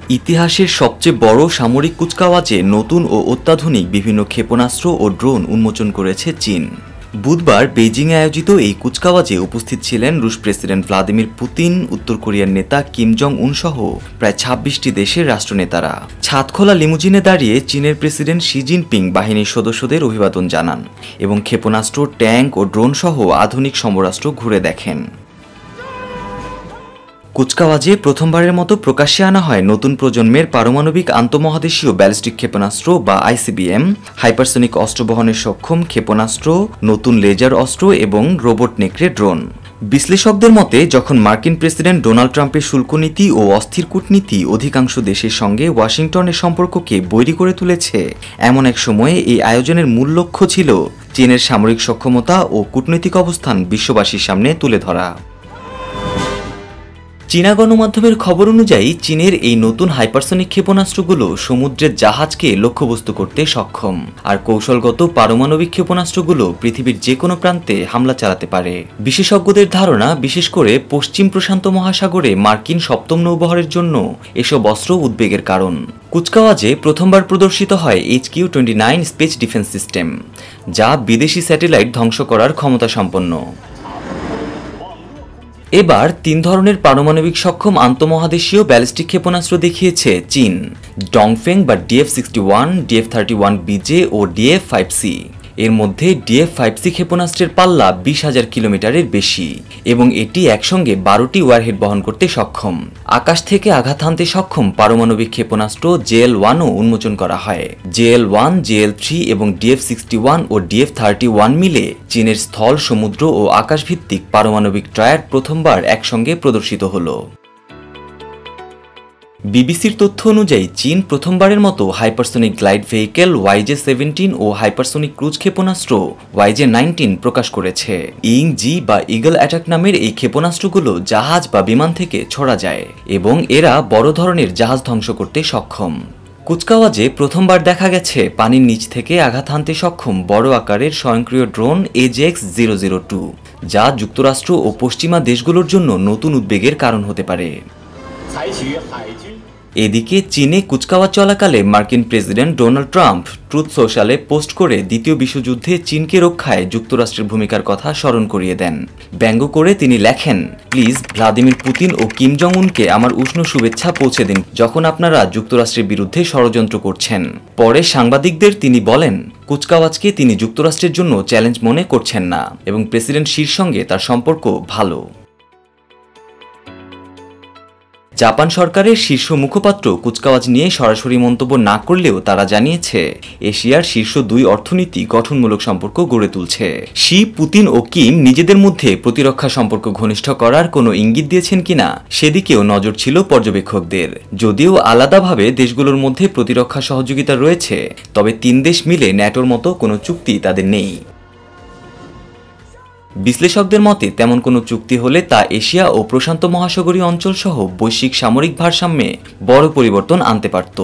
ইতিহাসের সবচেয়ে বড় সামরিক কুচকাওয়াজে নতুন ও অত্যাধুনিক বিভিন্ন ক্ষেপণাস্ত্র ও ড্রোন উন্মোচন করেছে চীন। বুধবার বেইজিংয়ে আয়োজিত এই কুচকাওয়াজে উপস্থিত ছিলেন রুশ প্রেসিডেন্ট ভ্লাদিমির পুতিন, উত্তর কোরিয়ার নেতা কিম জং উন সহ প্রায় ২৬টি দেশের রাষ্ট্রনেতারা। ছাদখোলা লিমুজিনে দাঁড়িয়ে চীনের প্রেসিডেন্ট শি জিনপিং বাহিনীর সদস্যদের অভিবাদন জানান এবং ক্ষেপণাস্ত্র, ট্যাঙ্ক ও ড্রোন সহ আধুনিক সমরাস্ত্র ঘুরে দেখেন। কুচকাওয়াজে প্রথমবারের মতো প্রকাশ্যে আনা হয় নতুন প্রজন্মের পারমাণবিক আন্তঃমহাদেশীয় ব্যালিস্টিক ক্ষেপণাস্ত্র বা আইসিবিএম, হাইপারসনিক অস্ত্র বহনের সক্ষম ক্ষেপণাস্ত্র, নতুন লেজার অস্ত্র এবং রোবট নেকড়ে ড্রোন। বিশ্লেষকদের মতে, যখন মার্কিন প্রেসিডেন্ট ডোনাল্ড ট্রাম্পের শুল্ক নীতি ও অস্থির কূটনীতি অধিকাংশ দেশের সঙ্গে ওয়াশিংটনের সম্পর্ককে বৈরী করে তুলেছে, এমন এক সময়ে এই আয়োজনের মূল লক্ষ্য ছিল চীনের সামরিক সক্ষমতা ও কূটনৈতিক অবস্থান বিশ্ববাসীর সামনে তুলে ধরা। চীনা গণমাধ্যমের খবর অনুযায়ী চীনের এই নতুন হাইপারসনিক ক্ষেপণাস্ত্রগুলো সমুদ্রের জাহাজকে লক্ষ্যবস্তু করতে সক্ষম, আর কৌশলগত পারমাণবিক ক্ষেপণাস্ত্রগুলো পৃথিবীর যে কোনো প্রান্তে হামলা চালাতে পারে। বিশেষজ্ঞদের ধারণা, বিশেষ করে পশ্চিম প্রশান্ত মহাসাগরে মার্কিন সপ্তম নৌবহরের জন্য এসব অস্ত্র উদ্বেগের কারণ। কুচকাওয়াজে প্রথমবার প্রদর্শিত হয় HQ-29 স্পেস ডিফেন্স সিস্টেম, যা বিদেশি স্যাটেলাইট ধ্বংস করার ক্ষমতা সম্পন্ন। এবার ৩ ধরনের পারমাণবিক সক্ষম আন্তঃমহাদেশীয় ব্যালিস্টিক ক্ষেপণাস্ত্র দেখিয়েছে চীন: ডংফেং বা DF-61, DF-31BJ ও DF-5C। এর মধ্যে DF-5C ক্ষেপণাস্ত্রের পাল্লা ২০,০০০ কিলোমিটারের বেশি এবং এটি একসঙ্গে ১২টি ওয়ারহেড বহন করতে সক্ষম। আকাশ থেকে আঘাত হানতে সক্ষম পারমাণবিক ক্ষেপণাস্ত্র JL-1ও উন্মোচন করা হয়। JL-1, JL-3 এবং DF-61 ও DF-31 মিলে চীনের স্থল, সমুদ্র ও আকাশভিত্তিক পারমাণবিক ট্রায়াড প্রথমবার একসঙ্গে প্রদর্শিত হলো। বিবিসির তথ্য অনুযায়ী চীন প্রথমবারের মতো হাইপারসনিক গ্লাইড ভেহিকেল YJ-17 ও হাইপারসনিক ক্রুজ ক্ষেপণাস্ত্র YJ-19 প্রকাশ করেছে। ইং-জি বা ইগল অ্যাটাক নামের এই ক্ষেপণাস্ত্রগুলো জাহাজ বা বিমান থেকে ছোড়া যায় এবং এরা বড় ধরনের জাহাজ ধ্বংস করতে সক্ষম। কুচকাওয়াজে প্রথমবার দেখা গেছে পানির নিচ থেকে আঘাত হানতে সক্ষম বড় আকারের স্বয়ংক্রিয় ড্রোন AJX-002, যা যুক্তরাষ্ট্র ও পশ্চিমা দেশগুলোর জন্য নতুন উদ্বেগের কারণ হতে পারে। এদিকে চীনে কুচকাওয়াজ চলাকালে মার্কিন প্রেসিডেন্ট ডোনাল্ড ট্রাম্প ট্রুথ সোশ্যালে পোস্ট করে দ্বিতীয় বিশ্বযুদ্ধে চীনকে রক্ষায় যুক্তরাষ্ট্রের ভূমিকার কথা স্মরণ করিয়ে দেন। ব্যঙ্গ করে তিনি লেখেন, প্লিজ ভ্লাদিমির পুতিন ও কিম জং উনকে আমার উষ্ণ শুভেচ্ছা পৌঁছে দিন যখন আপনারা যুক্তরাষ্ট্রের বিরুদ্ধে ষড়যন্ত্র করছেন। পরে সাংবাদিকদের তিনি বলেন, কুচকাওয়াজকে তিনি যুক্তরাষ্ট্রের জন্য চ্যালেঞ্জ মনে করছেন না এবং প্রেসিডেন্ট শির সঙ্গে তার সম্পর্ক ভালো। জাপান সরকারের শীর্ষ মুখপাত্র কুচকাওয়াজ নিয়ে সরাসরি মন্তব্য না করলেও তারা জানিয়েছে, এশিয়ার শীর্ষ ২ অর্থনীতি গঠনমূলক সম্পর্ক গড়ে তুলছে। শি, পুতিন ও কিম নিজেদের মধ্যে প্রতিরক্ষা সম্পর্ক ঘনিষ্ঠ করার কোনো ইঙ্গিত দিয়েছেন কিনা সেদিকেও নজর ছিল পর্যবেক্ষকদের। যদিও আলাদাভাবে দেশগুলোর মধ্যে প্রতিরক্ষা সহযোগিতা রয়েছে, তবে ৩ দেশ মিলে ন্যাটোর মতো কোনো চুক্তি তাদের নেই। বিশ্লেষকদের মতে, তেমন কোনো চুক্তি হলে তা এশিয়া ও প্রশান্ত মহাসাগরীয় অঞ্চল সহ বৈশ্বিক সামরিক ভারসাম্যে বড় পরিবর্তন আনতে পারত।